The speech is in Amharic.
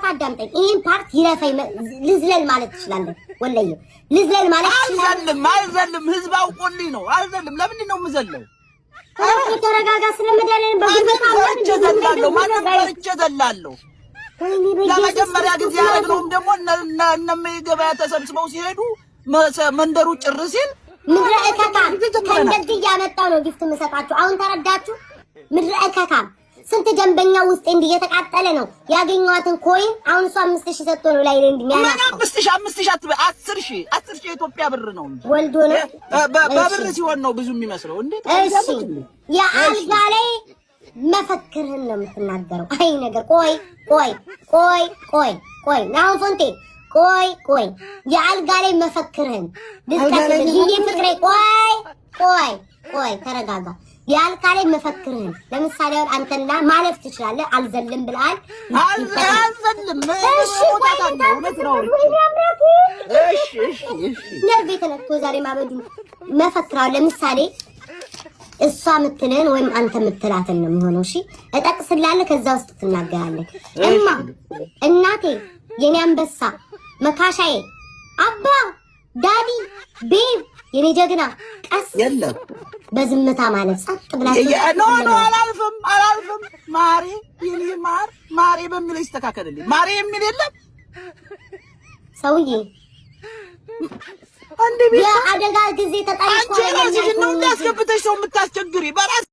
ስርዓት አዳምጠኝ። ይሄን ፓርት ይረፈኝ ልዝለል ማለት ትችላለህ። ወለየ ልዝለል ማለት አይዘልም። ህዝብ አውቆልኝ ነው። አይዘልም። ለምን ነው የምዘለው? ተረጋጋ። ስለመዳለን በጉልበት አውጥቼ ዘላለሁ። ለመጀመሪያ ጊዜ ያደረገውም ደግሞ እነም ገበያ ተሰብስበው ሲሄዱ መንደሩ ጭር ሲል ምድረ እከካም ከእንደዚህ እያመጣው ነው ጊፍት የምሰጣችሁ። አሁን ተረዳችሁ? ምድረ እከካም ስንት ደንበኛ ውስጥ እንዲህ እየተቃጠለ ነው። ያገኘዋትን ኮይን አሁን እሱ 5000 ሰጥቶ ነው ላይ እንዲኛና 5000 10,000 የኢትዮጵያ ብር ነው እንጂ ወልዶ ነው በብር ሲሆን ነው ብዙ የሚመስለው። እንዴት እሺ የአልጋ ላይ መፈክርህን ነው የምትናገረው። አይ ነገር ቆይ ናው ፎንቴ ቆይ የአልጋ ላይ መፈክርህን ድስከስ ይሄ ፍቅሬ ቆይ ተረጋጋ። የአልጋ ላይ መፈክርህን ለምሳሌ አሁን አንተና ማለፍ ትችላለህ። አልዘልም ብለሃል። አልዘልም እሺ ነርቤ ተነክቶ ዛሬ ማበዱ መፈክራው ለምሳሌ እሷ ምትልን ወይም አንተ ምትላትን ነው የሚሆነው። እሺ እጠቅስልሃለሁ፣ ከዛ ውስጥ ትናገራለህ። እናቴ፣ የኔ አንበሳ፣ መካሻዬ፣ አባ፣ ዳዲ፣ ቤብ፣ የኔ ጀግና፣ ቀስ የለም በዝምታ ማለት ጸጥ ብላችሁ ኖ አላልፍም ማሬ፣ የኔ ማሬ በሚለው ይስተካከልልኝ። ማሬ የሚል የለም ሰውዬ። አንዴ ቤት የአደጋ ጊዜ ተጣይቶ አንቺ ራስሽ ነው እንዳስገብተሽ ሰው የምታስቸግሪ በራስ